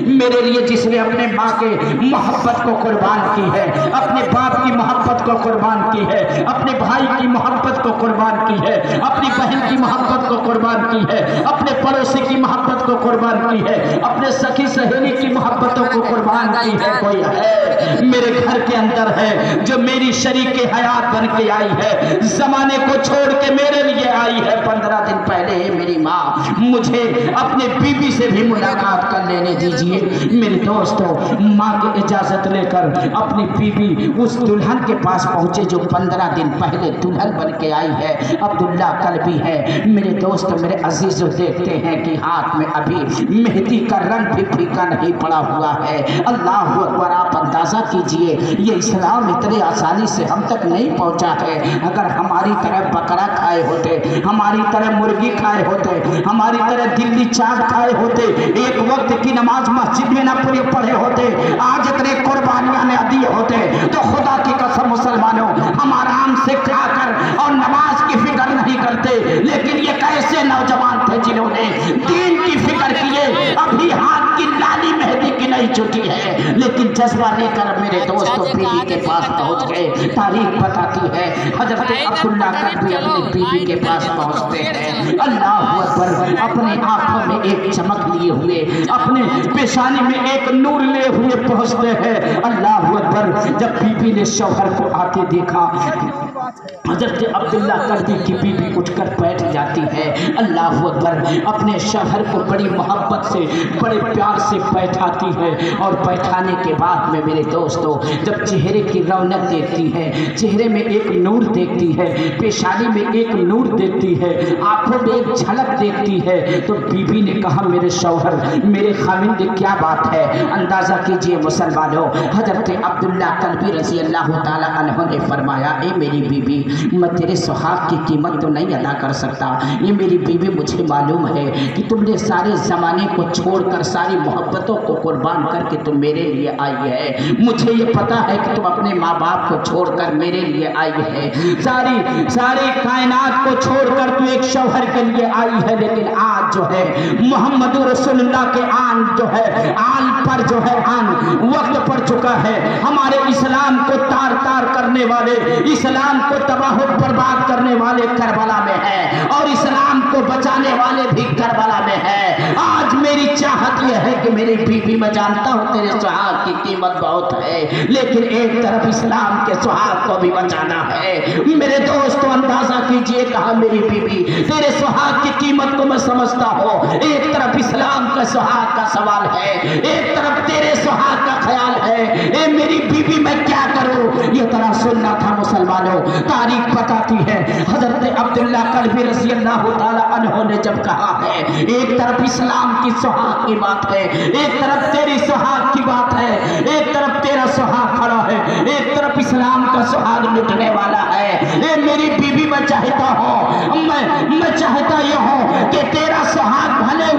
میرے لیے جس نے اپنے ماں کے محبت کو قربان کی ہے، اپنے باپ کی محبت کو قربان کی ہے، اپنے بھائی کی محبت کو قربان کی ہے، اپنی بہن کی محبت کو قربان کی ہے، اپنے پڑوسی کی محبت کو قربان کی ہے، اپنے سخی سہیلی کی محبتوں کو قربان کی ہے، کوئی ہے میرے گھر کے اندر ہے جو میری شریک حیات بن کے آئی ہے، زمانے کو چھوڑ کے میرے لیے آئی ہے۔ 15 دن پہلے میری ماں مجھے اپنے بیوی سے بھی ملاقات کر لینے دیجئے۔ میرے دوستو، ماں کی اجازت لے کر اپنی بیوی اس دلہن کے پاس پہنچے جو 15 دن پہلے دلہن بن کے آئی ہے، عبداللہ قلبی ہے۔ میرے دوست، میرے عزیزو، دیکھتے ہیں کہ ہاتھ میں ابھی مہندی کا رنگ بھی پھیکا نہیں پڑا ہوا ہے۔ اللہ اکبر! آپ اندازہ کیجئے یہ اسلام اتنے آسانی سے ہم تک نہیں پہنچا ہے۔ اگر ہماری طرح بکرا کھائے ہوتے، ہماری طرح مرغی کھائے ہوتے، ہماری طرح دلی چاٹ کھائے ہوتے، ایک وقت کی نماز مسجد میں نہ پڑھے ہوتے، آج اتنے قربانیاں نہ دیے ہوتے، تو خدا کی قسم مسلمانوں، ہم آرام سے کھا کر اور نماز کی فکر نہیں کرتے۔ لیکن یہ کیسے نوجوان تھے جنہوں نے دین کی فکر کیے، ابھی ہاتھ کی لالی مہندی کی نہیں چکی ہے، لیکن جذبہ لے کر میرے دوستوں بیوی کے پاس پہنچ گئے۔ تاریخ بتاتی ہے حضرت عبداللہ قلبی اپنی بیوی کے پاس پہنچتے ہیں، اللہ اکبر، اپنے آنکھوں میں ایک چمک لیے ہوئے، اپنے پیشانی میں ایک نور لے ہوئے پہنچتے ہیں۔ اللہ اکبر! جب بیوی نے شوہر کو آتے دیکھا، حضرت عبداللہ قلبی کی بیوی اٹھ کر بیٹھ جاتی ہے۔ اللہ اکبر! اپنے شوہر کو بڑی محبت سے، بڑے پیار سے بیٹھاتی ہے، اور بیٹھانے کے بعد میں میرے دوستو جب چہرے کی رونق دیکھتی ہے، چہرے میں ایک نور دیکھتی ہے، پیشانی میں ایک نور دیکھتی ہے، آنکھوں میں ایک جھلک دیکھتی ہے، تو بیوی نے کہا میرے شوہر، میرے خاوند، کیا بات ہے؟ اندازہ کیجئے مسلمانوں، حضرت عبداللہ قلبی رضی اللہ تعالی عنہ نے فرمایا، اے میری بیوی، میں تیرے سہاگ کی قیمت تو نہیں ادا کر سکتا، یہ میری بیوی مجھے معلوم ہے کہ تم نے سارے زمانے کو چھوڑ کر، ساری محبتوں کو قربان کر کے تم میرے لیے آئی ہے، مجھے یہ پتا ہے کہ تم اپنے ماں باپ کو چھوڑ کر میرے لیے آئی ہے، ساری کائنات کو چھوڑ کر تو ایک شوہر کے لیے آئی ہے، لیکن آج جو ہے محمد رسول اللہ کے آن جو ہے، آن پر جو ہے، آن وقت پڑ چکا ہے۔ ہمارے اسلام کو تار تار کرنے والے، اسلام کو تباہ و برباد کرنے والے کربلا میں ہیں، اور اسلام کو بچانے والے بھی کربلا میں ہیں۔ آج میری چاہت یہ ہے کہ میری بیوی، میں جانتا ہوں تیرے سہاگ کی قیمت بہت ہے، لیکن ایک طرف اسلام کے سہاگ کو بھی بچانا ہے۔ میرے دوستو اندازہ کیجئے، کہا میری بیوی، تیرے سہاگ کی قیمت کو میں سمجھتا ہوں، ایک طرف اسلام کا سہاگ کا سوال ہے، ایک طرف تیرے سہاگ کا خیال ہے، اے میری بیوی میں کیا کروں؟ یہ طرح سننا تھا مسلمانوں۔ تاریخ بتاتی ہے حضرت عبداللہ قلبی رضی اللہ تعالی عنہ نے جب کہا ہے، ایک طرف اسلام کی سہاگ کی بات ہے، ایک طرف تیری سہاگ کی بات ہے، ایک طرف تیرا سہاگ کھڑا ہے، ایک طرف اسلام کا سہاگ لٹنے والا ہے، اے میری بیوی میں چاہتا ہوں، میں چاہتا یہ ہوں کہ تیرا سہاگ بھلے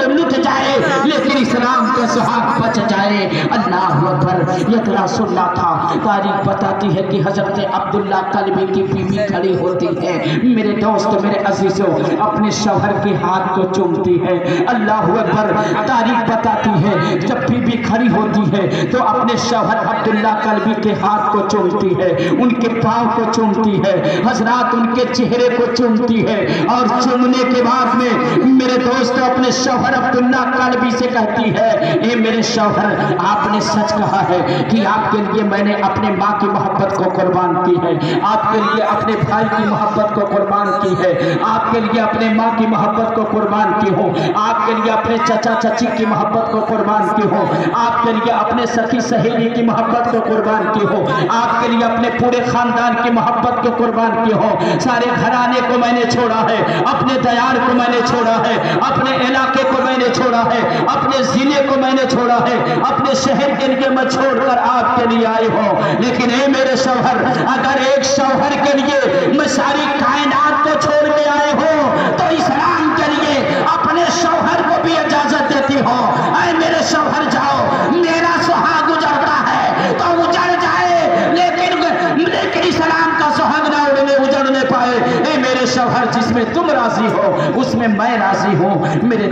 لٹ جائے، لیکن اسلام کا سہاگ بچ جائے۔ اللہ اکبر! یہ طرح سننا تھا۔ تاریخ بتاتی ہے کہ حضرت عبداللہ قلبی کی بیوی کھڑی ہوتی ہے، میرے دوست، میرے عزیزوں، اپنے شوہر کے ہاتھ کو چومتی ہے۔ اللہ اکبر! تاریخ بتاتی ہے جب بیوی کھڑی ہوتی ہے تو اپنے شوہر عبداللہ قلبی کے ہاتھ کو چومتی ہے، ان کے پاؤں کو چومتی ہے، حضرات ان کے چہرے کو چومتی ہے، اور چومنے کے بعد میں میرے دوست اپنے شوہر عبداللہ قلبی سے کہتی ہے، اے میرے شوہر، آپ نے سچ کہا ہے کہ آپ کے لیے میں نے اپنے ماں کی محبت کو قربان کی ہے، آپ کے لیے اپنے بھائی کی محبت کو قربان کی ہے، آپ کے لیے اپنے ماں کی محبت کو قربان کی ہوں، آپ کے لیے اپنے چچا چچی کی محبت کو قربان کی ہوں، آپ کے لیے اپنے سخی سہیلی کی محبت کو قربان کی ہوں، آپ کے لیے اپنے پورے خاندان کی محبت کو قربان کی ہو، سارے گھرانے کو میں نے چھوڑا ہے، اپنے دیار کو میں نے چھوڑا ہے، اپنے علاقے کو میں نے چھوڑا ہے، اپنے ضلع کو میں نے چھوڑا ہے، اپنے شہر کے لیے میں چھوڑ کر آپ کے لیے آئی ہوں، لیکن اے میرے شوہر، اگر ایک شوہر کے لیے میں ساری کائنات کو چھوڑ کے آئے ہوں تو اسلام کے لیے اپنے شوہر کو بھی اجازت دیتی ہو، اے میرے شوہر جاؤ، میرا سہاگ اجڑتا ہے تو اجڑ جائے، لیکن اسلام کا سہاگ نہ اجڑنے پائے، اے میرے شوہر، جس میں تم راضی ہو اس میں میں راضی ہوں۔ میرے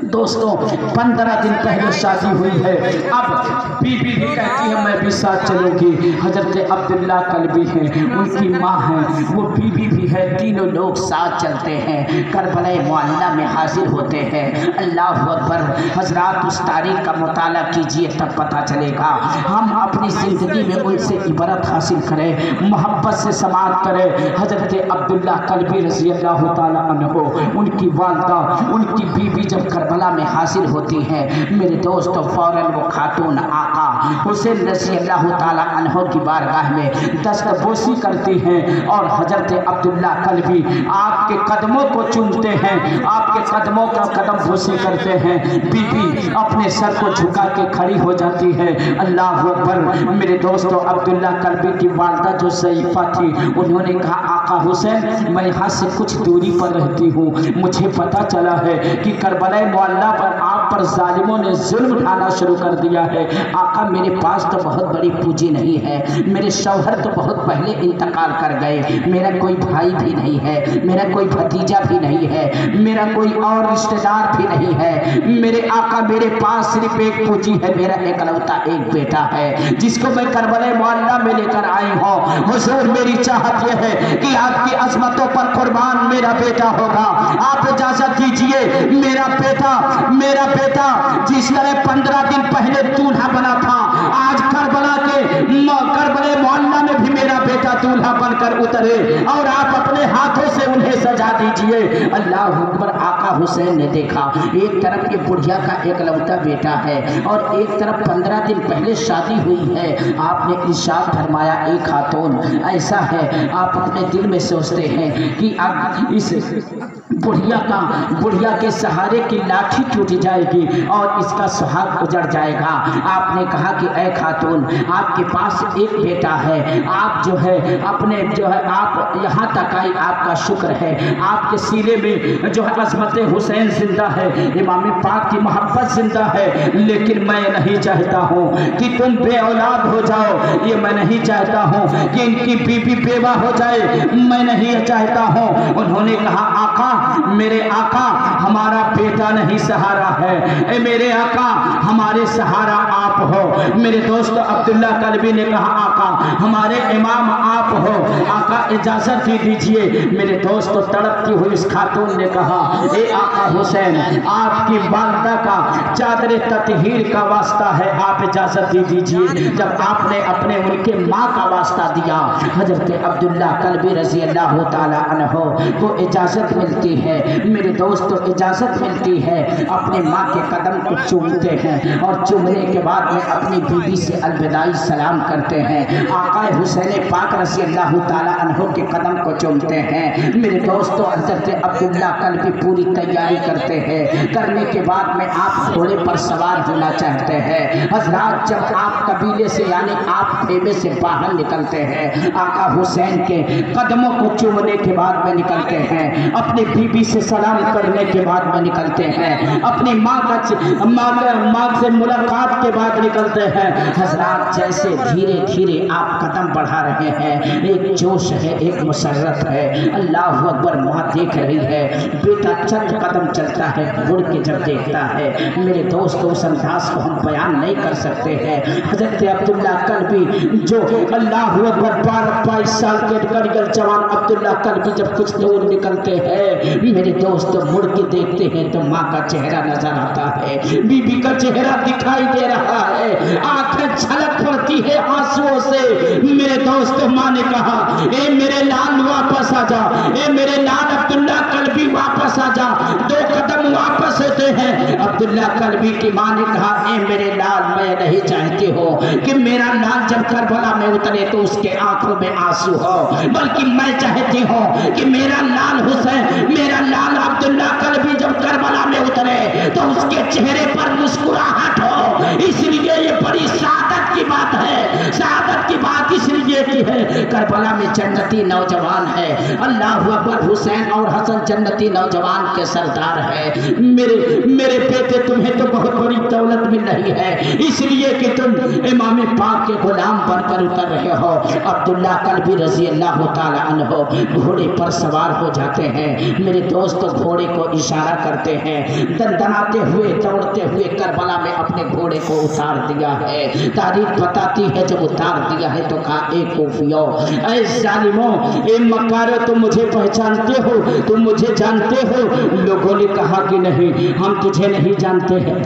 दोस्तों 15 दिन पहले शादी हुई है, अब बीबी भी कहती है मैं भी साथ चलूंगी। हजरत अब्दुल्ला कल्बी हैं, उनकी माँ हैं, वो बीबी भी है, तीनों लोग साथ चलते हैं, करबला मुअल्ला में हाजिर होते हैं। अल्लाह अकबर। हजरात उस तारीख का मुताला कीजिए तब पता चलेगा। हम अपनी ज़िंदगी में उनसे इबरत हासिल करें, मोहब्बत से समाअत करें। हजरत अब्दुल्ला कल्बी रज़ी अल्लाह ताला अन्हु, उनकी वालिदा, उनकी बीबी जब करबला में हाजिर होती हैं, मेरे दोस्तों फ़ौरन वो खातून आका हुसैन रज़ी अल्लाह ताला अन्हु की बारगाह में दस्तबोसी करती हैं और हजरत अब्दुल्ला कल्बी आपके कदमों को चूमते हैं, आपके कदमों का कदम बोसी करते हैं। बीबी अपने सर को झुका के खड़ी हो जाती है। अल्लाह अकबर। मेरे दोस्तों अब्दुल्ला कल्बी की वालिदा जो ज़ईफ़ा थी, उन्होंने कहा आका हुसैन मैं यहाँ से कुछ दूरी पर रहती हूँ, मुझे पता चला है कि करबला मुअल्ला पर आप पर जालिमों ने जुल्म उठाना शुरू कर दिया है। आका मेरे पास तो बहुत बड़ी पूंजी नहीं है, मेरे शौहर तो बहुत पहले इंतकाल कर गए, मेरा कोई भाई भी नहीं है, मेरा कोई भतीजा भी नहीं है, मेरा कोई और रिश्तेदार भी नहीं है। मेरे आका मेरे पास सिर्फ एक पूंजी है, मेरा एकलौता एक बेटा है जिसको मैं करबला मुअल्ला में लेकर आई हूँ। हुजूर मेरी चाहत यह है कि आपकी अज़मतों पर कुर्बान मेरा बेटा होगा। आप इजाजत दीजिए, मेरा बेटा जिस तरह 15 दिन पहले दूल्हा बना था, आज करबला मुअल्ला में भी मेरा बेटा दूल्हा बनकर उतरे और आप अपने हाथों से उन्हें सजा दीजिए। अल्लाह अकबर। आका हुसैन ने देखा एक तरफ ये बुढ़िया का एकलौता बेटा है और एक तरफ 15 दिन पहले शादी हुई है। आपने इरशाद फरमाया एक खातून ऐसा है, आप अपने दिल में सोचते हैं कि अब इस बुढ़िया के सहारे की लाठी टूट जाएगी और इसका सुहाग उजड़ जाएगा। आपने कहा कि ऐ खातून आपके पास एक बेटा है, आप आप यहाँ तक आई, आपका शुक्र है, आपके सीने में जो है अज़मत हुसैन जिंदा है, इमाम पाक की मोहब्बत जिंदा है, लेकिन मैं नहीं चाहता हूँ कि तुम बे औलाद हो जाओ, ये मैं नहीं चाहता हूँ कि इनकी बीवी बेवा हो जाए, मैं नहीं चाहता हूँ। उन्होंने कहा आका मेरे आका हमारा बेटा नहीं सहारा है, ए मेरे आका हमारे सहारा आप हो। मेरे दोस्त अब्दुल्ला कल्बी ने कहा आका हमारे इमाम आप हो, आका इजाजत ही दीजिए। मेरे दोस्त तड़पती हुई इस खातून ने कहा ए आका हुसैन आपकी वालिदा का चादर ततहीर का वास्ता है, आप इजाजत ही दीजिए। जब आपने अपने उनके माँ का वास्ता दिया, हजरत अब्दुल्ला कल्बी रज़ी अल्लाह ताला अन्हु को इजाजत मिलती है। मेरे दोस्तों इजाजत मिलती है, अपने माँ के कदम को चूमते हैं और चूमने के बाद में अपनी बीबी से अलविदाई सलाम करते हैं। आका हुसैन पाक रज़ी अल्लाह ताला अन्हु के कदम को चूमते हैं। मेरे दोस्तों हजरत अब्दुल्ला कल्बी पूरी तैयारी करते हैं, करने के बाद में आप घोड़े पर सवार होना चाहते हैं। हजरात जब आप कबीले से यानी आप खेमे से बाहर निकलते हैं, आका हुसैन के कदमों को चूमने के बाद में निकलते हैं, अपनी बीबी से सलाम करने के बाद में निकलते हैं, अपनी माँ से मुलाकात के बाद निकलते हैं। हजरात जैसे धीरे धीरे आप कदम बढ़ा रहे हैं, एक जोश है, एक मुसर्रत है। अल्लाह अकबर। माँ देख रही है, बेटा चंद कदम चलता है, मुड़ के जब देखता है, मेरे दोस्तों उस अंदाज को हम बयान नहीं कर सकते हैं। हजरत अब्दुल्ला कल्बी जो अल्लाह अकबर 22 साल के करीब जवान अब्दुल्ला कल्बी जब कुछ दूर निकलते हैं, मेरे दोस्त मुड़ के देखते हैं तो माँ का चेहरा नजर आता है, बीबी का चेहरा दिखाई दे रहा है, आंखें छलक पड़ती है आंसुओं से। मेरे दोस्त माँ ने कहा ए मेरे लाल वापस आ जा, ए मेरे लाल अब्दुल्ला कल्बी वापस आ जा। 2 कदम वापस होते हैं, अब्दुल्ला कल्बी की माँ ने कहा ए मेरे लाल मैं नहीं चाहती हो कि मेरा लाल जब करबला में उतरे तो उसके आंखों में आंसू हो, बल्कि मैं चाहती हूँ कि मेरा लाल हुसैन, मेरा लाल अब्दुल्ला कल्बी जब करबला में उतरे तो उसके चेहरे पर मुस्कुराहट हो। इसलिए ये बड़ी सादत की बात है, सादत की बात इसलिए की है करबला में जन्नती नौजवान है। अल्लाह अकबर, हुसैन और हसन जन्नती नौजवान के सरदार है। मेरे बेटे, तुम्हें तो बहुत बड़ी दौलत मिल रही है, इसलिए कि तुम इमाम पाक के गुलाम बनकर उतर रहे हो। अब्दुल्ला कल्बी रजी अल्लाह ताला अन्हो घोड़े पर सवार हो जाते हैं। मेरे दोस्त घोड़े को इशारा करते हैं, दंदनाते हुए दौड़ते हुए करबला में अपने घोड़े को उतार दिया है। तारीख बताती है जब उतार दिया है तो कहा, ए कूफियों, ऐ जालिमों, ए मक्कारो, तुम मुझे पहचानते हो, तुम मुझे जानते हो? लोगों ने कहा कि नहीं, हम तुझे नहीं जानते हैं,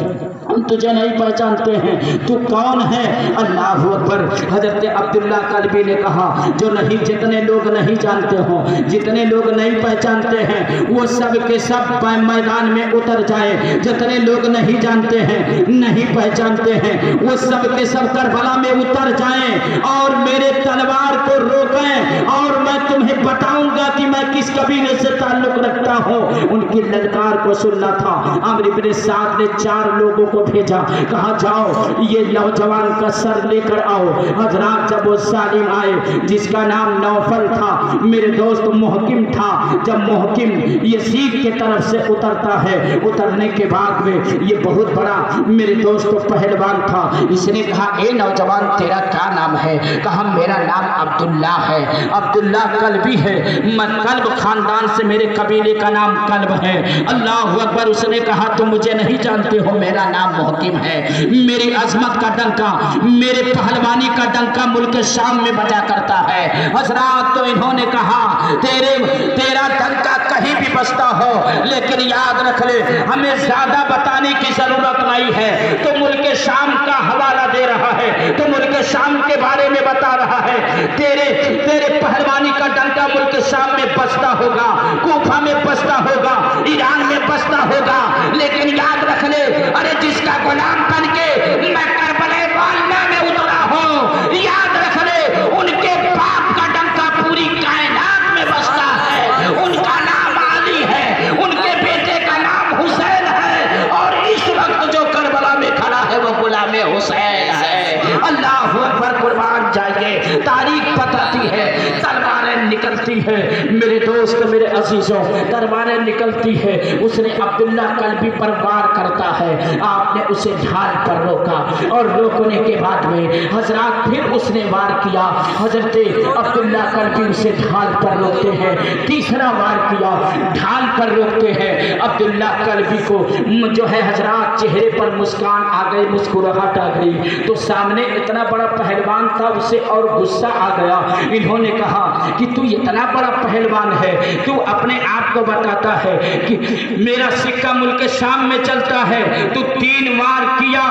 हम तुझे नहीं पहचानते हैं, तू कौन है? अल्लाह अकबर। हजरत अब्दुल्ला कल्बी ने कहा, जो नहीं, जितने लोग नहीं जानते हो, जितने लोग नहीं पहचानते हैं, वो सब के सब मैदान में उतर जाए। जितने लोग नहीं जानते हैं, नहीं पहचानते हैं, वो सब के सब करबला में उतर जाएं और मेरे तलवार को रोकें, और मैं तुम्हें बताऊंगा कि मैं किस कबीले से ताल्लुक रखता हूँ। उनकी ललकार को सुनना था। अमर इब्न साद ने 4 लोगों को भेजा, कहा जाओ ये नौजवान का सर लेकर आओ। हजरात जब वो सालिम आए, जिसका नाम नौफल था, मेरे दोस्त मुहकिम था, जब मुहकिम यसीद के तरफ से उतरता है, उतरने के बाद में ये बहुत बड़ा मेरे दोस्त पहलवान था। इसने कहा, ए नौजवान, तेरा क्या नाम है? कहा, मेरा नाम अब्दुल्ला है, अब्दुल्ला कल्बी है, मैं कल्ब खानदान से, मेरे कबीले का नाम कल्ब है। अल्लाह अकबर। उसने कहा, तुम मुझे नहीं जानते हो, मेरा नाम मुहकिम है। मेरी अजमत का डंका, मेरे पहलवानी का डंका मुल्क शाम में बजा करता है। हजरात, तो इन्होंने कहा, तेरा डंका कहीं भी बजता हो, लेकिन याद रख ले, हमें ज्यादा बताने की जरूरत नहीं है। तो मुल्क शाम का हवाला दे रहा है, तो मुल्क शाम के बारे में बता रहा है। तेरे पहलवानी का डंका मुल्क शाम में बजता होगा, कूफा में बजता होगा, ईरान में बजता होगा, लेकिन याद रख ले, अरे जिसका गुलाम बन के मैं करबला वाला में उतरा हूं, याद रख ले, उनके बाप का डंका पूरी कायनात में बजता है। उनका नाम अली है, उनके बेटे का नाम हुसैन है, और इस वक्त जो करबला में खड़ा है वो गुलाम हुसैन है। अल्लाह अकबर। कुर्बान जाइए, तारीख बताती है, तलवारें निकलती है। मेरे दोस्त, मेरे अजीजों, तलवारें निकलती है। उसने अब्दुल्ला कल्बी पर वार करता है, आपने उसे ढाल पर रोका, और रोकने के बाद में हजरात फिर उसने वार किया। हजरत अब्दुल्ला कल्बी उसे ढाल पर रोकते हैं, तीसरा वार किया, ढाल पर रोकते हैं। अब्दुल्ला कल्बी को जो है हजरात चेहरे पर मुस्कान आ गई, मुस्कुराहट आ गई। तो सामने इतना बड़ा पहलवान था, उसे और गुस्सा आ गया। इन्होंने कहा कि तू इतना बड़ा पहलवान है, तू अपने आप को बताता है कि मेरा सिक्का मुल्क शाम में चलता है, तू 3 वार किया,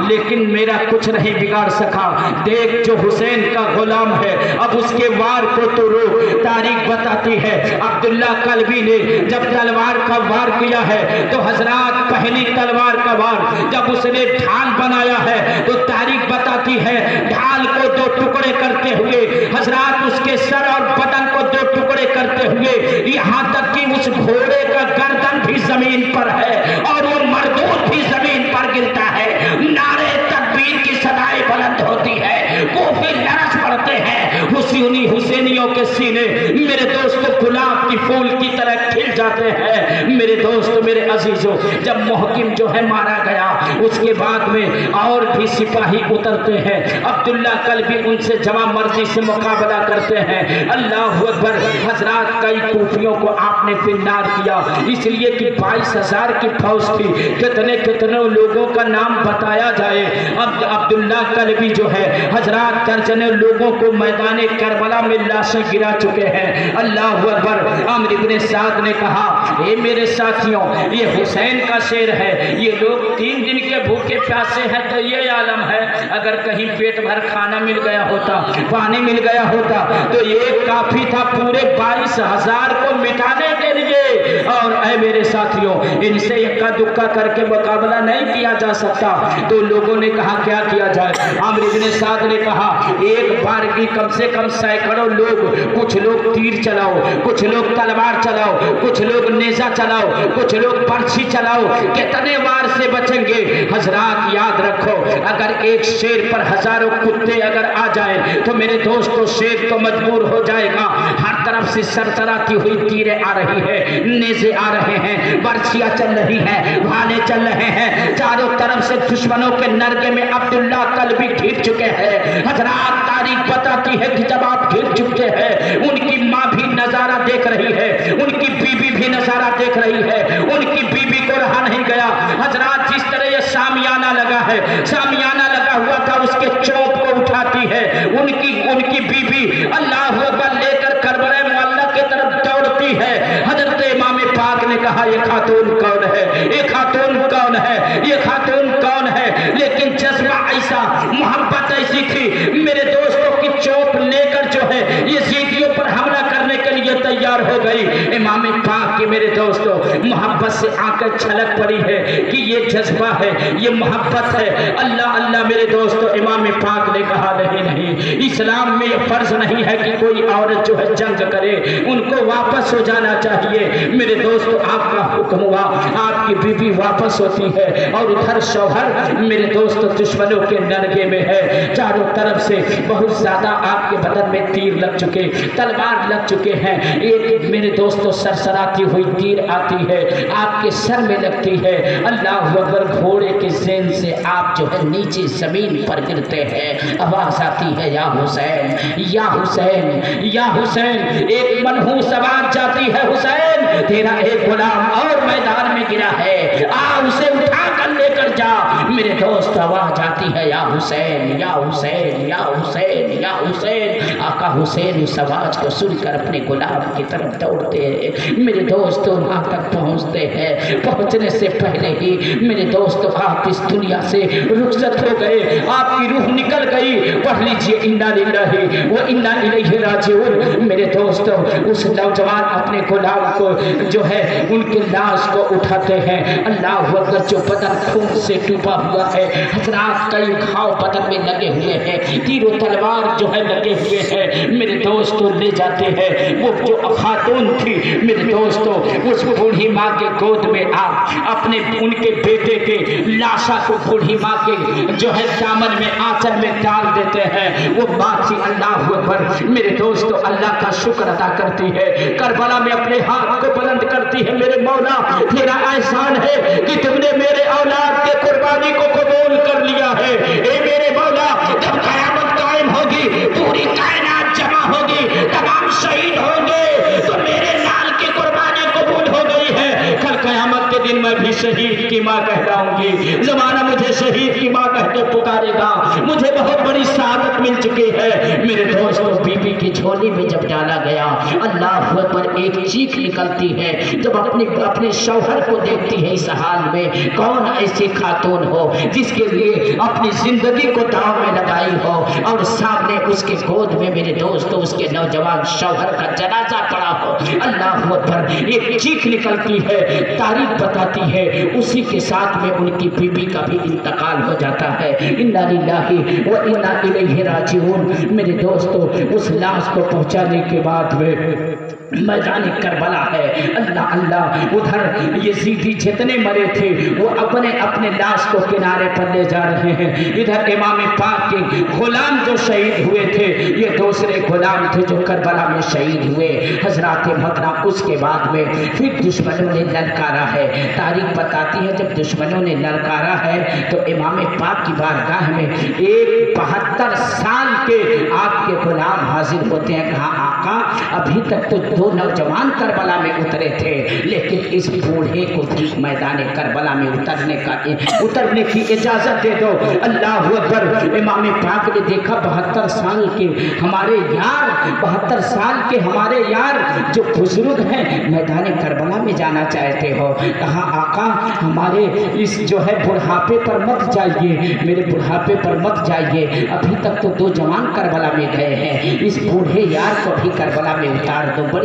लेकिन मेरा कुछ नहीं बिगाड़ सका। देख, जो हुसैन का गुलाम है, अब उसके वार को तो रोक। तारीख बताती है, अब्दुल्ला कल्बी ने जब तलवार का वार किया है, तो हजरात पहली तलवार का वार जब उसने ढाल बनाया है, तो तारीख बताती है, ढाल को 2 टुकड़े करते हुए हजरात उसके सर और बदन को 2 टुकड़े करते हुए, यहाँ तक कि उस घोड़े का गर्दन भी जमीन पर है और वो मरदूद भी जमीन पर गिरता है। नारे तकबीर की सदाएं बुलंद होती है, कूफी लरज पड़ते हैं, हुसैनियों के सीने मेरे दोस्तों गुलाब की फूल की तरह खिल जाते हैं। मेरे दोस्त, मेरे अजीजों, जब मुहकिम जो है मारा गया, उसके बाद में और भी सिपाही उतरते हैं। अब्दुल्ला कल्बी उनसे जवा मर्जी से मुकाबला करते हैं। अल्लाह अकबर। हजरात, कई कूफियों को आपने फिन्नार किया, इसलिए कि 22,000 की फौज थी। कितने कितने लोगों का नाम बताया जाए। अब अब्दुल्ला कल्बी जो है हजरात दर्जनों लोगों को मैदान करबला में लाशें गिरा चुके हैं। अल्लाह अकबर। अमर इब्न साद ने कहा, ए मेरे साथियों, ये हुसैन का शेर है, ये लोग 3 दिन के भूखे प्यासे हैं, तो ये आलम है, अगर कहीं पेट भर खाना मिल गया होता, पानी मिल गया होता, तो ये काफी था पूरे 22,000 को मिटाने के लिए। और ऐ मेरे साथियों, इनसे इक्का दुक्का करके मुकाबला नहीं किया जा सकता। तो लोगों ने कहा, क्या किया जाए? अमर इब्न साद ने कहा, एक बार की कम से कम सैकड़ों लोग, कुछ लोग तीर चलाओ, कुछ लोग तलवार चलाओ, कुछ लोग नेजा चलाओ, कुछ लोग बर्छी चलाओ, कितने वार से बचेंगे? हजरात याद रखो, अगर एक शेर पर हजारों कुत्ते अगर आ जाए तो मेरे दोस्तों शेर तो मजबूर हो जाएगा। हर तरफ से सरसराती हुई तीरें आ रही है, नेज़े आ रहे हैं, बर्छियां चल रही हैं, भाले चल रहे हैं। चारों तरफ से दुश्मनों के नरगे में अब्दुल्ला कल्बी घिर चुके हैं। हजरात तारीख बताती है कि जब आप घिर चुके हैं, उनकी माँ भी नजारा देख रही है, उनकी बीबी भी नजारा देख रही है, उनकी बीबी को रहा नहीं गया। हजरात जिस तरह ये सामियाना लगा है, सामियाना लगा हुआ था, उसके चौक को उठाती है उनकी बीबी अल्लाह अकबर लेकर करबला मुअल्ला की तरफ दौड़ती है। हजरत इमाम पाक ने कहा ये खातून कौन है, ये खातून कौन है, ये खातून कौन है? लेकिन जज्बा ऐसा, मोहब्बत ऐसी थी, मेरे दोस्तों की चौक लेकर जो है ये यजीदियों पर हमला करने के लिए तैयार हो गई। इमाम पाक की मेरे दोस्तों मोहब्बत से आंखें छलक पड़ी है कि ये जज्बा है, ये मोहब्बत है। अल्लाह अल्लाह मेरे दोस्तों, इमाम पाक ने कहा नहीं, इस्लाम में ये फर्ज नहीं है कि कोई औरत जो है जंग करे, उनको वापस हो जाना चाहिए। मेरे दोस्तों आपका हुक्म हुआ, आपकी बीबी वापस होती है और उधर शौहर मेरे दोस्तों दुश्मनों के नरगे में है। चारों तरफ से बहुत ज्यादा आपके बदन में तीर लग चुके, तलवार लग चुके हैं। एक मेरे दोस्तों सरसराती हुई तीर आती है, आपके सर में लगती है। अल्लाह अकबर, घोड़े के ज़ेन से आप जो है नीचे जमीन पर गिरते हैं। आवाज आती है या हुसैन, या हुसैन, या हुसैन। एक मनहूस आवाज जाती है, हुसैन तेरा एक गुलाम और मैदान में गिरा है, आ उसे उठा कर लेकर जा। मेरे दोस्त आवाज आती है या हुसैन, या हुसैन, या हुसैन, या हुसैन। आका हुसैन उस आवाज को सुनकर अपने गुलाम की तरफ दौड़ते हैं। मेरे दोस्तों वहां तक पहुंचते हैं, पहुंचने से पहले ही मेरे दोस्तों आप इस दुनिया से रुखसत हो गए, आपकी रूह निकल गई। पढ़ लीजिए इन्ना लिल्लाहि व इन्ना इलैहि राजिऊन। मेरे दोस्तों उस नौजवान अपने गुलाम को जो है उनके लाश को उठाते हैं। अल्लाह अकबर, जो बदन खून से डूबा हुआ है, हजरात कई घाव बदन में लगे हुए हैं, तीरों तलवार जो है लगे हुए हैं। मेरे दोस्तों ले जाते हैं। वो जो खातून थी मेरे दोस्तों, उस बूढ़ी माँ के गोद में आप अपने उनके बेटे के लाशा को बूढ़ी माँ के जो है दामन में, आंचल में डाल देते हैं। वो माँ थी अल्लाह अकबर मेरे दोस्तों अल्लाह का शुक्र अदा करती है, करबला में अपने हाथ को बुलंद करती है। मेरे मौला तेरा एहसान है कि तुमने मेरे औलाद के कुर्बानी को कबूल कर लिया है। ए मेरे मौला, जब क़यामत कायम होगी, पूरी कायनात जमा होगी, तमाम शहीद होंगे, तो मेरे लाल की कुर्बानी कबूल हो गई है। कल क़यामत के दिन मैं भी शहीद की माँ कहलाऊंगी, जमाना मुझे शहीद की माँ कहते पुकारेगा। मुझे बहुत बड़ी शहादत मिल चुकी है। मेरे दोस्तों बीबी की झोली में जब डाला गया, अल्लाह पर एक चीख निकलती है जब अपने शौहर को देखती है इस हाल में। कौन ऐसी खातून हो जिसके लिए अपनी जिंदगी को दांव में लगाई हो और सामने उसके गोद में मेरे दोस्तों उसके नौजवान शौहर का जनाजा पड़ा हो। अल्लाह पर एक चीख निकलती है, तारीख बताती है उसी के साथ में उनकी बीबी का भी इंतकाल हो जाता है। इन्ना लिल्लाहि व इन्ना इलैहि राजिऊन। मेरे दोस्तों उस लाश को पहुंचाने के बाद में मैदान करबला है, अल्लाह अल्लाह, उधर यजीदी जितने मरे थे वो अपने अपने लाश को किनारे पर ले जा रहे हैं। इधर इमाम पाक के गुलाम जो शहीद हुए थे, ये दूसरे गुलाम थे जो करबला में शहीद हुए। हजरात मोहतरम उसके बाद में फिर दुश्मनों ने ललकारा है। तारीख बताती है जब दुश्मनों ने ललकारा है तो इमाम पाक की बारगाह में एक 72 साल के आपके गुलाम हाजिर होते हैं। कहा आका, अभी तक तो 2 नौजवान करबला में उतरे थे, लेकिन इस बूढ़े को भी मैदान करबला में उतरने की इजाजत दे दो। अल्लाह अकबर। इमाम पाक ने देखा 72 साल के हमारे यार, 72 साल के हमारे यार जो बुजुर्ग हैं मैदान करबला में जाना चाहते हो। कहा आका, हमारे इस जो है बुढ़ापे पर मत जाइए, मेरे बुढ़ापे पर मत जाइए, अभी तक तो 2 जवान करबला में गए हैं, इस बूढ़े यार को भी करबला में उतार दो। बड़ी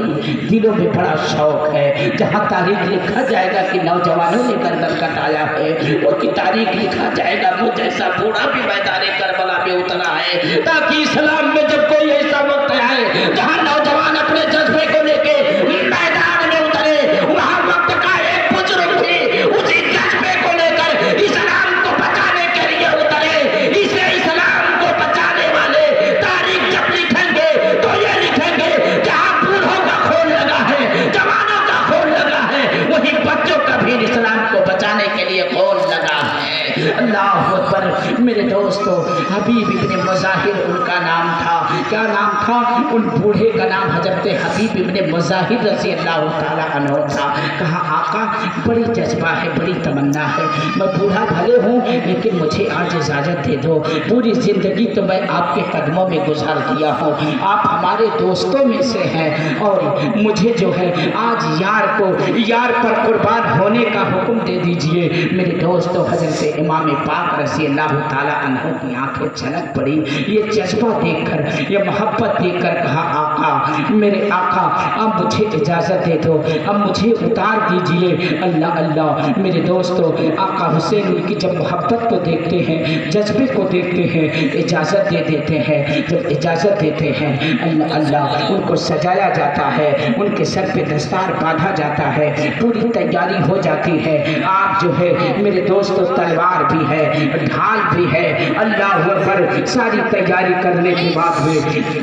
दिलों में बड़ा शौक है। जहाँ तारीख लिखा जाएगा कि नौजवानों ने गर्दन कटाया है, वो की तारीख लिखा जाएगा वो जैसा बूढ़ा भी मैदान करबला में उतरा है, ताकि इस्लाम में जब कोई ऐसा वक्त आए जहाँ नौजवान अपने जज्बे को लेके मैदान में उतरे, वहाँ वक्त का एक बुजुर्ग भी उसी जज्बे को लेकर इस्लाम को बचाने के लिए उतरे। इसे इस्लाम میرے دوستو حبیب ابن مظاہر ان کا نام تھا. کیا نام تھا؟ ان بوڑھے کا نام حضرت حبیب ابن مظاہر رضی اللہ تعالیٰ عنہ تھا. کہا آقا بڑی جذبہ ہے، بڑی تمنا ہے، میں بوڑھا بھلے ہوں لیکن مجھے آج اجازت دے دو. پوری زندگی تو میں آپ کے قدموں میں گزار دیا ہوں، آپ ہمارے دوستوں میں سے ہیں، اور مجھے جو ہے آج یار پر قربان ہونے کا حکم دے دیجئے. میرے دوستو حضرت امام پاک رضی اللہ تعالیٰ عنہ کی آنکھیں چھلک پڑی. یہ جذبہ دیکھ کر، یہ محبت دیکھ کر کہا آقا، میرے آقا اب مجھے اجازت دے دو، اب مجھے اتار دیجئے. اللہ اللہ. میرے دوستو آقا حسین ان کی جب محبت کو دیکھتے ہیں، جذبے کو دیکھتے ہیں، اجازت دے دیتے ہیں. جب اجازت دیتے ہیں اللہ اللہ ان کو سجایا جاتا ہے، ان کے سر پہ دستار باندھا جاتا ہے، پوری تیاری ہو جاتی ہے. آپ جو ہے میرے دوستو تلوار بھی ہے، ڈھال بھی ہے، اللہ اکبر. ساری تیاری کرنے کے بعد بھی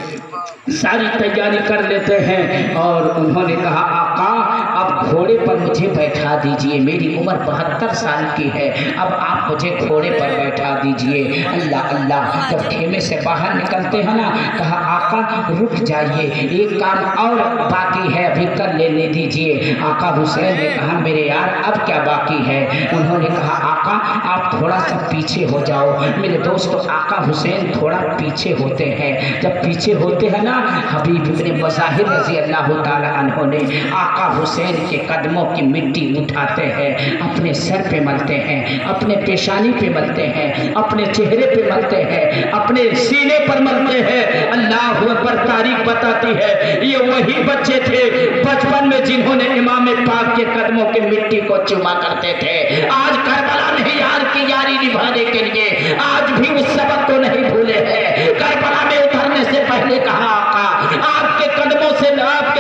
ساری تیاری کر لیتے ہیں اور انہوں نے کہا آقا اب گھوڑے پر مجھے بیٹھا دیجئے، میری عمر 72 سال کی ہے، اب آپ مجھے گھوڑے پر بیٹھا دیجئے. اللہ اللہ. جب خیمے سے باہر نکلتے ہیں نا، کہا آقا رک جائیے، ایک کام اور باقی ہے، ابھی کر لینے دیجئے. آقا حسین نے کہا میرے یار اب کیا باقی ہے؟ انہوں نے کہا آقا آپ تھوڑا سا پیچھے ہو جاؤ. میرے دوستو آقا حسین تھوڑا پیچھے ہوتے ہیں. جب پیچھے ہوتے ہیں نا، حبیب ابن مظاہر رضی اللہ تعالیٰ عنہ نے آقا حسین کے قدموں کی مٹی اٹھاتے ہیں، اپنے سر پہ ملتے ہیں، اپنے پیشانی پہ ملتے ہیں، اپنے چہرے پہ ملتے ہیں، اپنے سینے پر ملتے ہیں. اللہ اکبر. تاریخ بتاتی ہے یہ وہی بچے تھے بچپن میں جنہوں نے امام پاک کے قدموں کی مٹی کو چوما کرتے تھے. آج کربلا نہیں یار کی یاری نبھانے کے لیے آج بھی اس سبق کو نہیں بھولے ہیں. کربلا میں اترنے سے پہلے کہا آقا آپ کے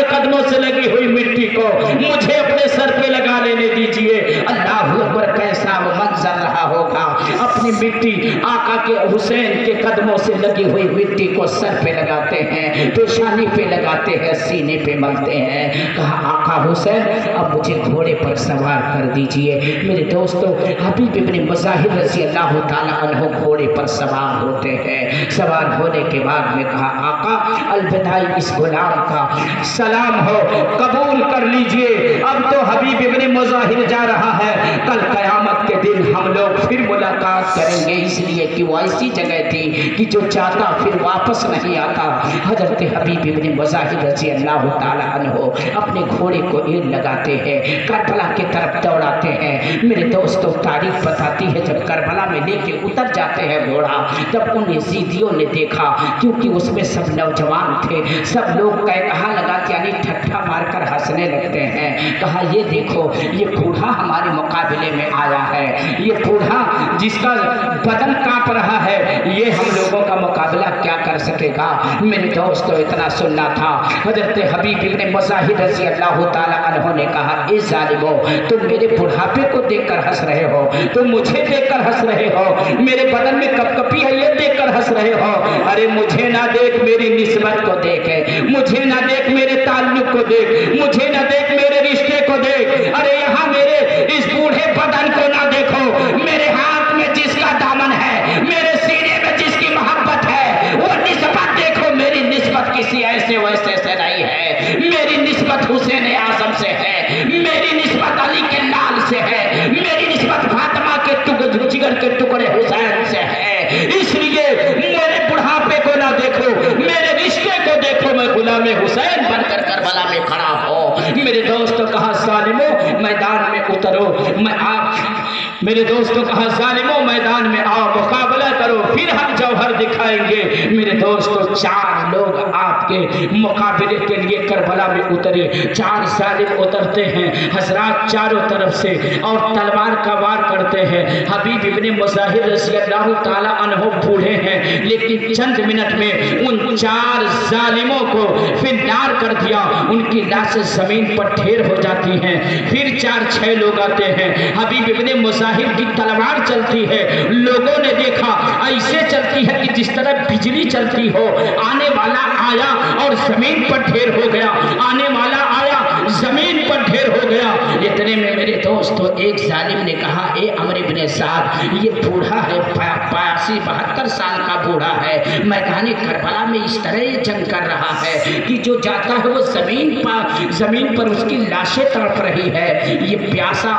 قدموں سے لگی ہوئی مٹی کو مجھے اپنے سر پہ لگا لینے دیجئے. اللہ اکبر. کیسا وہ منظر رہا ہوگا. اپنی مٹی آقا کے حسین کے قدموں سے لگی ہوئی مٹی کو سر پہ لگاتے ہیں، پیشانی پہ لگاتے ہیں، سینے پہ ملتے ہیں. کہا آقا حسین اب مجھے گھوڑے پر سوار کر دیجئے. میرے دوستو حبیب ابن مظاہر رضی اللہ تعالیٰ عنہ گھوڑے پر سوار ہوتے ہیں. سوار ہونے کے بعد میں کہا آقا الوداعی اس غلام کا سلام ہو، قبول کر لیجئے. اب تو حبیب ابن مظاہر جا رہا ہے، کل قیامت کے دن ہم لوگ پھر ملاقات کریں گے، اس لیے کہ وہ ایسی جگہ تھی کہ جو چاہتا پھر واپس نہیں آتا. حضرت حبیب ابن مظاہر رضی اللہ تعالیٰ عنہ اپنے گھوڑے کو ایل لگاتے ہیں، کربلا کی طرف دوڑاتے ہیں. میرے دوستو تاریخ بتاتی ہے جب کربلا میں لے کے اتر جاتے ہیں گھوڑا، جب ان یزیدیوں نے دیکھا، کیونکہ اس میں سب نوجوان تھے، سب لوگ کہا لگا یعنی ٹھٹھا مار کر ہنسنے لگتے ہیں. کہا یہ دیکھو یہ بوڑھا ہمارے مقابلے میں آیا ہے، یہ بوڑھا جس کا بدن کانپ رہا ہے، یہ ہم لوگوں کا مقابلہ کیا کر سکے گا. میرے دوستو اتنا سننا تھا. حضرت حبیب ابن مظاہر رضی اللہ تعالیٰ عنہ نے کہا اے ظالمو تم میرے بڑھاپے کو دیکھ کر ہنس رہے ہو، تم مجھے دیکھ کر ہنس رہے ہو، میرے بدن میں کپ کپی ہے یہ دیکھ کر ہنس رہے ہو. ارے مجھے نہ دیکھ میری نسبت کو دیکھ، مجھے نہ دیکھ میرے تعلق کو دیکھ، مجھے نہ دیکھ میرے رشتے کو دیکھ. ارے یہاں میرے اس بوڑھے بدن کو نہ دیکھو، میرے ہاتھ میں جس کا دامن ہے، میرے سینے میں جس کی محبت ہے، وہ نسبت دیکھو. میری نسبت کسی ایسے ویسے سے نہیں ہے، میری نسبت حسین اعظم سے ہے، میری نسبت علی کے لال سے ہے، میری نسبت فاطمہ کے جگر کے ٹکڑے حسین سے ہے. اس لیے میرے بڑھاپے کو نہ دیکھو، میرے رشتے کو دیکھو. میں غلام حسین بن کر کربلا میں کھڑا ہوں. میرے دوستو کہا ظالمو میدان میں اترو. میرے دوستو کہا ظالمو میدان میں آؤ، مقابلہ کرو، پھر ہم جوہر دکھائیں گے. میرے دوستو 4 لوگ آپ کے مقابلے کے لیے کربلا میں اترے. 4 ظالم اترتے ہیں حضرات چاروں طرف سے اور تلوار کا وار کرتے ہیں. حبیب ابن مظاہر رضی اللہ تعالیٰ عنہ بوڑھے ہیں لیکن چند منٹ میں ان 4 ظالموں کو فنار کر دیا. ان کی لاشیں زمین پر ڈھیر ہو جاتی ہیں. پھر 4-6 لوگ آتے ہیں. حبیب ابن مظاہر کی تلوار چلتی ہے. لوگوں نے دیکھا ایسے چلتی ہے کہ جس طرح بجلی چلتی ہو. آنے والا آیا اور زمین پر ڈھیر ہو گیا، آنے والا آیا زمین پر ڈھیر ہو گیا. اتنے میں میرے दोस्तों एक जालिम ने कहा, ए अमर इब्न साद, ये बूढ़ा है, 82-72 साल का बूढ़ा है, मैदान करबला में इस तरह ये जंग कर रहा है कि जो जाता है वो जमीन पर उसकी लाशें तड़प रही है। ये प्यासा,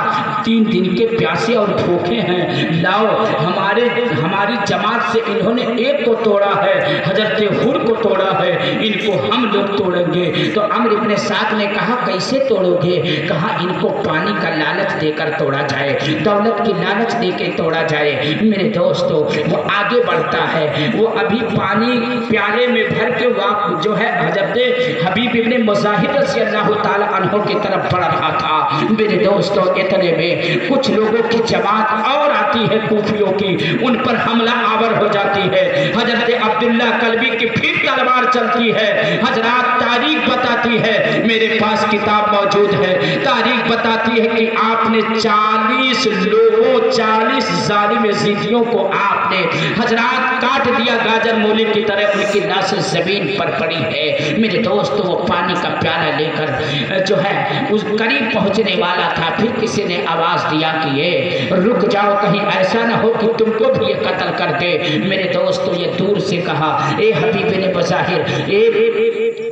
3 दिन के प्यासे और भूखे हैं, लाओ हमारी जमात से इन्होंने एक को तोड़ा है, हजरत हुर को तोड़ा है, इनको हम लोग तोड़ेंगे। तो अमर इब्न साद ने कहा, कैसे तोड़ोगे? कहा, इनको पानी का लालच देकर तोड़ा जाए, दौलत की लालच देकर तोड़ा जाए। मेरे दोस्तों वो आगे बढ़ता है, वो अभी पानी प्याले में भर के वो जो है हजरत हबीब इब्न मुजाहिद रज़ी अल्लाह ताला अन्हु की तरफ बढ़ रहा था। मेरे दोस्तों इतने में कुछ लोगों की जमात और आती है कूफियों की, उन पर हमला आवर हो जाती है। हजरत अब्दुल्ला कल्बी की फिर तलवार चलती है। हजरात तारीख बताती है, मेरे पास किताब मौजूद है, तारीख बताती है कि आपने 40 लोगों, 40 जालिम यजीदियों को आपने हजरात काट दिया, गाजर मूली की तरह उनकी लाशें जमीन पर पड़ी है। मेरे दोस्तों वो पानी का प्याला लेकर जो है उस करीब पहुंचने वाला था, फिर किसी ने आवाज दिया कि ये रुक जाओ, कहीं ऐसा ना हो कि तुमको भी ये कत्ल कर दे। मेरे दोस्तों ये दूर से कहा, ए हबीब ने बज़ाहिर,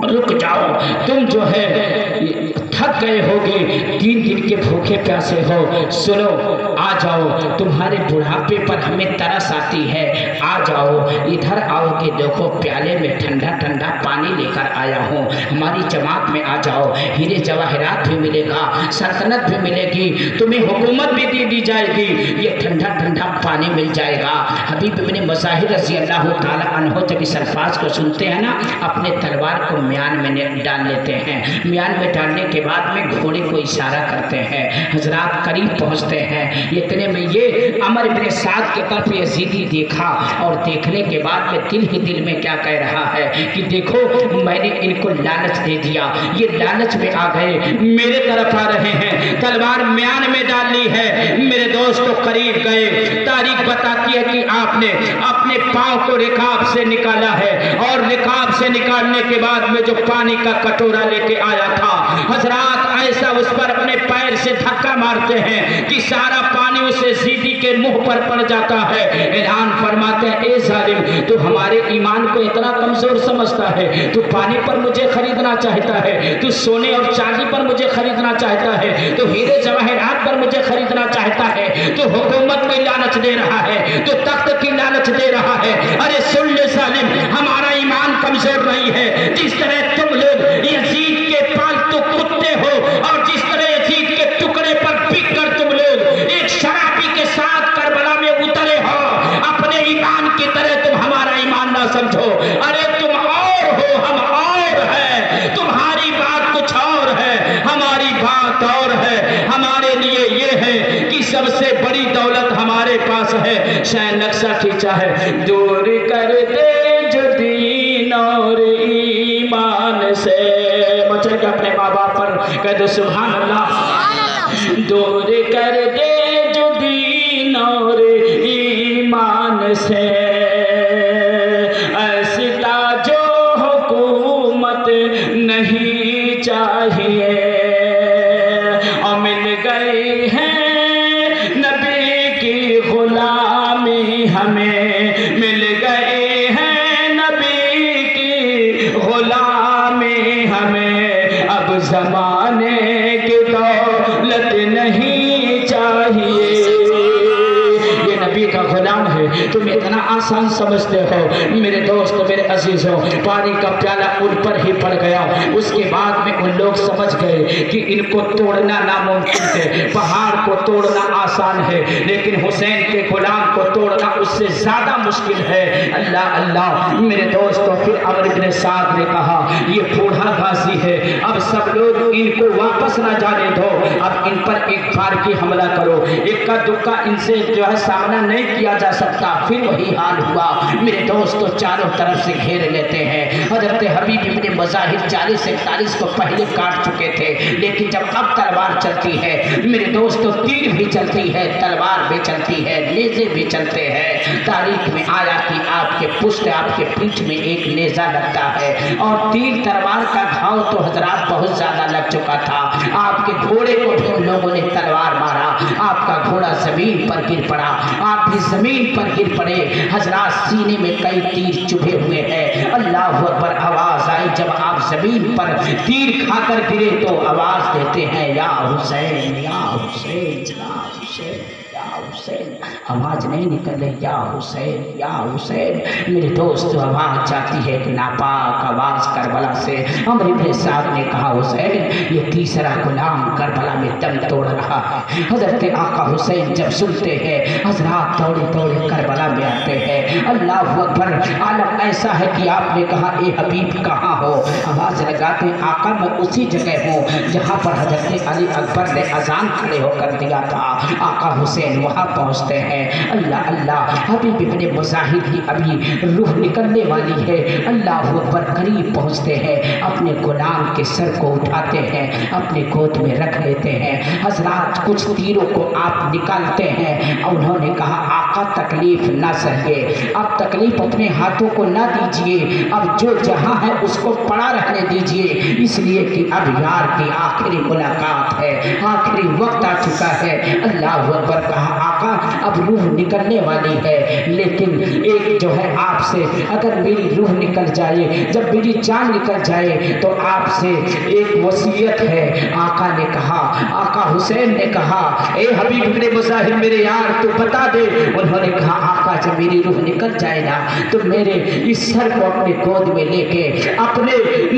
रुक जाओ, तुम जो है थक गए होगे, 3 दिन के भूखे प्यासे हो, सुनो आ जाओ, तुम्हारे बुढ़ापे पर हमें तरस आती है, आ जाओ, इधर आओगे, देखो प्याले में ठंडा ठंडा पानी लेकर आया हूँ, हमारी जमात में आ जाओ, हीरे जवाहरात भी मिलेगा, सल्तनत भी मिलेगी, तुम्हें हुकूमत भी दी जाएगी, ये ठंडा ठंडा पानी मिल जाएगा। हबीब इब्न मुजाहिद रज़ी अल्लाह ताला अन्हु जब इस अल्फाज को सुनते हैं ना, अपने तलवार को म्यान में डाल लेते हैं। म्यान में डालने के बाद में घोड़े को इशारा करते हैं, हजरात करीब पहुंचते हैं। इतने में ये अमर इब्न साद की तरफ यजीदी देखा, और देखने के बाद में दिल ही दिल में क्या कह रहा है कि देखो मैंने इनको लालच दे दिया, ये लालच में आ गए, मेरे तरफ आ रहे हैं, तलवार म्यान में डाल ली है। मेरे दोस्तों करीब गए, तारीख बताती है कि आपने अपने पांव को रिकाब से निकाला है, और रिकाब से निकालने के बाद में जो पानी का कटोरा लेके आया था, हजरात ऐसा उस पर अपने पैर से धक्का मारते हैं कि सारा पानी उसे यजीदी के मुंह पर पड़ जाता है। ऐलान फरमाते हैं, ए जालिम, तू हमारे ईमान को इतना कमजोर समझता है, तू पानी पर मुझे खरीदना चाहता है, तू सोने और चांदी पर मुझे खरीदना चाहता है, तू हीरे जवाहरात पर मुझे खरीदना चाहता है, तू हुकूमत की लालच दे रहा है, तू तख्त की लालच दे रहा है। अरे सुन ले जालिम, हमारा ईमान कमजोर नहीं है। जिस तरह तुम लोग यजीद के पालतू कुत्ते हो, और जिस तरह यजीद के टुकड़े पर बिक कर तुम लोग एक शराबी के साथ करबला में उतरे हो, अपने ईमान की तरह तुम हमारा ईमान ना समझो। अरे तुम और हो, हम और है, तुम्हारी बात कुछ और है, हमारी बात और है। हमारे लिए ये है कि सबसे बड़ी दौलत हमारे पास है, शायद नक्शा खींचा है, दूर कर दे जो दीन और ईमान से, बच्चे के अपने माँ बाप पर कह दो सुभान अल्लाह, दूर कर दे जो दीन और ईमान से, ऐसी ताजो हुकूमत नहीं चाहिए, और मिल गई है नबी की गुलामी हमें, मिल गई है नबी की गुलामी हमें, अब जमाने की दौलत नहीं चाहिए। ये नबी का गुलाम है, तुम इतना आसान समझते हो। मेरे दोस्त, मेरे अजीजों, पानी का प्याला उन पर ही पड़ गया। उसके बाद में उन लोग समझ गए कि इनको तोड़ना नामुमकिन है, पहाड़ को तोड़ना आसान है, लेकिन हुसैन के गुलाम को तोड़ना उससे ज्यादा मुश्किल है। अल्लाह अल्लाह। मेरे दोस्तों, फिर अमर इब्न साद ने कहा, ये बूढ़ा गाजी है, अब सब लोग इनको वापस ना जाने दो, अब इन पर एक बार की हमला करो, इक्का दुक्का इनसे जो है सामना नहीं किया जा सकता। फिर वही हाल हुआ। मेरे दोस्तों, चारों तरफ से घेर लेते हैं। हजरत हबीब इब्न मुजाहिद 40-41 को पहले काट चुके थे, लेकिन जब अब तलवार चलती है मेरे दोस्तों, तीर भी चलती है, तलवार भी चलती है, नेज़े भी चलते हैं। तारीख में आया कि आपके आपके पुष्ट आपके पीठ में एक नेजा लगता है, और तीर तलवार का घाव तो हजरात बहुत ज्यादा लग चुका था। आपके घोड़े को भी उन लोगों ने तलवार मारा, आपका घोड़ा जमीन पर गिर पड़ा, आप भी जमीन पर गिर पड़े। हजरात सीने में कई तीर चुभे हुए हैं। अल्लाह अकबर आवाज आई, जब आप जमीन पर तीर खाकर गिरे तो आवाज देते हैं या हुसैन या हुसैन या हुसैन या हुसैन। आवाज नहीं निकल रही या हुसैन या हुसैन। मेरे दोस्त आवाज जाती है कि नापाक आवाज करबला से। अमर इब्न साद ने कहा हुसैन ये तीसरा गुलाम करबला में दम तोड़ रहा है। हजरत आका हुसैन जब सुनते हैं हजरात दौड़े दौड़े करबला में आते हैं। अल्लाह अकबर, आलम ऐसा है कि आपने कहा ए हबीब कहाँ हो? आवाज लगाते आका मैं उसी जगह हूँ जहाँ पर हजरत अली अकबर ने अजान खड़े होकर दिया था। आका हुसैन वहाँ पहुँचते हैं। अल्लाह अल्लाह, हबीब इब्ने मुजाहिर की अभी रूह निकलने वाली है। अल्लाह अकबर, करीब पहुँचते हैं, अपने गुलाम के सर को उठाते हैं, अपने गोद में रख लेते हैं। हजरात कुछ तीरों को आप निकालते हैं। उन्होंने कहा आका तकलीफ ना सहिए, अब तकलीफ अपने हाथों को ना दीजिए, अब जो जहाँ है उसको पड़ा रहने दीजिए, इसलिए कि अब यार की आखिरी मुलाकात है, आखिरी वक्त आ चुका है। अल्लाह अकबर, कहा आका अब रूह निकलने वाली है, लेकिन एक जो है आपसे अगर मेरी रूह निकल जाए, जब मेरी जान निकल जाए तो आपसे एक वसीयत है। आका ने कहा, आका हुसैन ने कहा ए हबीब इब्ने मुजाहिर मेरे यार तू बता दे। उन्होंने कहा आका जब मेरी रूह निकल जाए ना तो मेरे इस सर को अपने गोद में लेके अपने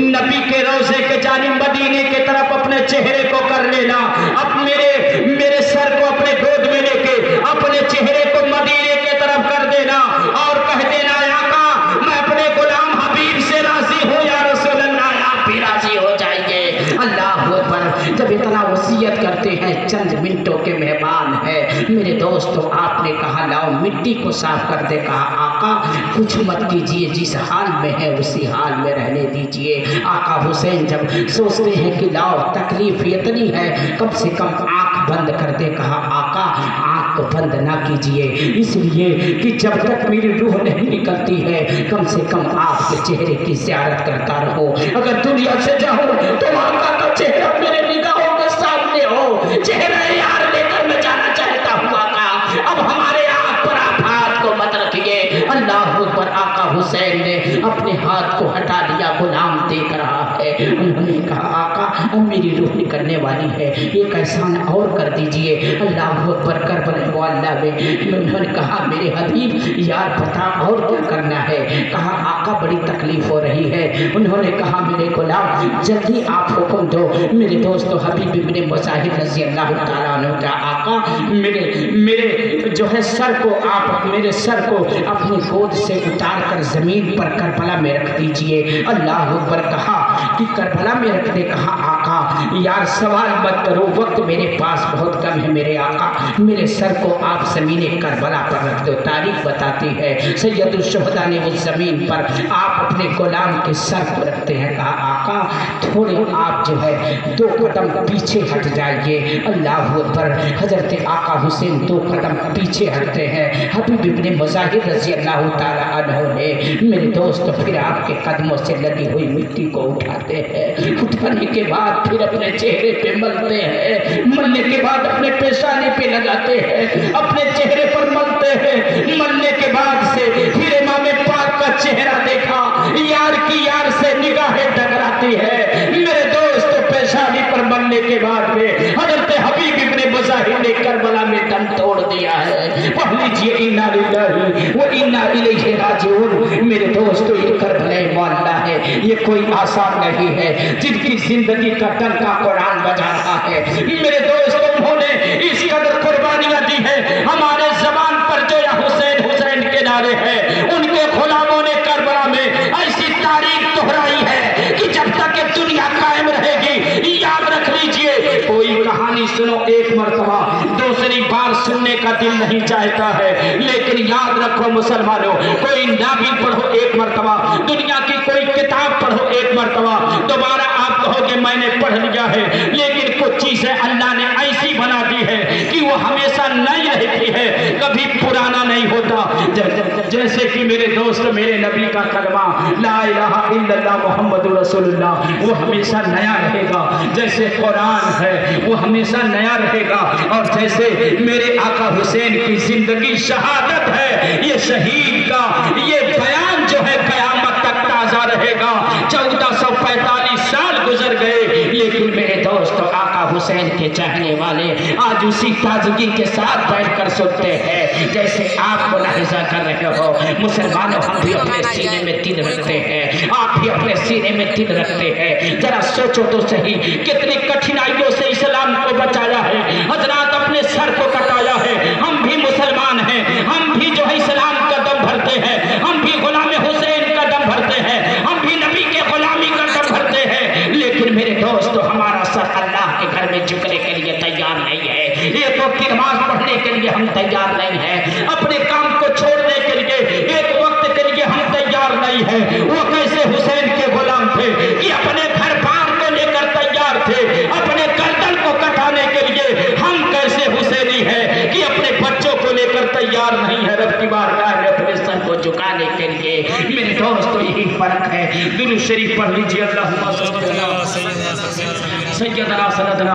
नबी के रोजे के जानिब मदीने के तरफ अपने चेहरे को कर लेना। अब मेरे सर को अपने गोद में लेके अपने चेहरे को मदीने के तरफ कर देना और कह देना आका मैं अपने गुलाम हबीब से राजी हूँ या रसूल अल्लाह, आप भी राजी हो जाएंगे। अल्लाह अकबर, जब इतना वसीयत करते हैं चंद मिनटों के मेहमान है। मेरे दोस्तों आपने कहा लाओ मिट्टी को साफ कर दे। कहा आका कुछ मत कीजिए, जिस हाल में है उसी हाल में रहने दीजिए। आका हुसैन जब सोचते हैं कि लाओ तकलीफ इतनी है कम से कम आंख बंद कर दे। कहा आका आंख को बंद ना कीजिए, इसलिए कि जब तक मेरी रूह नहीं निकलती है कम से कम आपके चेहरे की ज़ियारत करता रहो। अगर दुनिया से जाऊं तो आका का चेहरा मेरे निगाहों के सामने हो। चेहरा यार लेकर मैं जाना चाहता हूँ आका, अब हमारे आंख पर आप हाथ को मत रखिए। अल्लाह अकबर, आका हुसैन ने अपने हाथ को हटा लिया, गुलाम देख रहा है। उन्होंने कहा आका अब मेरी रूह निकलने वाली है, एक एहसान और कर दीजिए। अल्लाह अकबर, करबला में उन्होंने कहा मेरे हबीब यार बता और क्या करना है? कहा आका बड़ी तकलीफ हो रही है। उन्होंने कहा मेरे गुलाम जल्दी आप हुक्म दो। मेरे दोस्तों हबीब इब्ने मुजाहिर रज़ी अल्लाह तआला अन्हु का आका मेरे जो है सर को आप मेरे सर को अपनी गोद से उतार कर जमीन पर करबला में रख दीजिए। अल्लाह अकबर, कहा कि करबला में रखने। कहा आका यार सवाल मत करो, वक्त मेरे पास बहुत कम है मेरे आका, मेरे सर को आप ज़मीन करबला पर रख दो। तारीख बताती है सैयदुल शुहदा ने उस ज़मीन पर आप अपने गुलाम के सर को रखते हैं। कहा आका थोड़े आप जो है 2 कदम पीछे हट जाइए। अल्लाह अकबर, हजरत आका हुसैन 2 कदम पीछे हटते हैं। हबीब इब्ने मुजाहिर रज़ी अल्लाह तआला अन्हु ने मेरे दोस्त फिर आपके कदमों से लगी हुई मिट्टी को उठाते हैं। उठाने के बाद फिर अपने चेहरे पे मलते हैं, मलने के बाद अपने पेशानी पे लगाते हैं, अपने चेहरे पर मलते हैं। मलने के बाद से फिर इमाम पाक का चेहरा देखा, यार की यार से निगाहें टकराती है। मेरे दोस्त पेशानी पर मलने के बाद में हजरत हबीब इब्ने मुजाहिर ने करबला में दम तोड़ दिया है। पढ़ लीजिए इन्ना लिल्लाहि व इन्ना इलैहि राजिऊन। मेरे दोस्तों ये करबला मोहल्ला है, ये कोई आसान नहीं है, जिनकी जिंदगी का डंका कुरान बजा रहा है। मेरे दोस्तों उन्होंने इस कदर कुर्बानियां दी है, हमारे जबान पर जो या हुसैन हुसैन के नारे हैं उनके गुलामों ने करबला में ऐसी तारीख दोहराई है कि जब तक ये दुनिया कायम रहेगी याद रख लीजिए। कोई कहानी सुनो एक मरतबा, दूसरी बार सुनने का दिल नहीं चाहता है, लेकिन याद रखो मुसलमानों, कोई नाबिल पढ़ो एक मरतबा, दुनिया की कोई किताब पढ़ो एक मरतबा, दोबारा आप कहोगे मैंने पढ़ लिया है। लेकिन कुछ चीजें अल्लाह ने ऐसी बना दी है कि वो हमेशा नई रहती है, कभी पुराना नहीं होता। जब جیسے کہ میرے دوست میرے نبی کا کلمہ لا الہ الا اللہ محمد رسول اللہ وہ ہمیشہ نیا رہے گا، جیسے قرآن ہے وہ ہمیشہ نیا رہے گا، اور جیسے میرے آقا حسین کی زندگی شہادت ہے، یہ شہید کا یہ بیان جو ہے قیامت تک تازہ رہے گا۔ 1445 سال گزر گئے لیکن میرے دوست آقا حسین کے چاہنے والے آج اسی تازگی کے ساتھ بیٹھ کر سنتے ہیں جیسے آپ ملاحظہ کر رہے ہو۔ مسلمانوں ہم بھی اپنے سینے میں دل رکھتے ہیں، آپ بھی اپنے سینے میں دل رکھتے ہیں، ذرا سوچو تو صحیح کتنی کٹھنائیوں سے اسلام کو بچایا ہے، حضرات اپنے سر کو کٹایا ہے۔ ہم بھی مسلمان ہیں، ہم بھی جو ہے اسلام کا دم بھرتے ہیں، ہم بھی غلام حسین کا دم بھرتے ہیں، ہم بھی نبی کے غلامی کا دم بھرتے ہیں، لیکن میرے دوست ہمارا سر اللہ کے گھر میں جھکنے کے لیے تیار نہیں ہے، ایک وقت کی نماز پڑھنے کے لیے ہم تیار نہیں ہیں، اپنے کام کو چھوڑنے کے لیے ایک وقت کے لیے ہم تیار نہیں ہیں۔ وہ کیسے حسین کے غلام تھے کہ اپنے گھر بار کو لے کر تیار تھے، اپنے گردن کو کٹانے کے لیے ہم کیسے حسینی ہیں کہ اپنے بچوں کو لے کر تیار نہیں ہے رب کی بارگاہ میں اپنے سر کو جھکانے کے لیے۔ میرے دوستو یہی فرق ہے۔ درود شریف پڑھ لیجئے، اللہم صل علی سیدنا سیدنا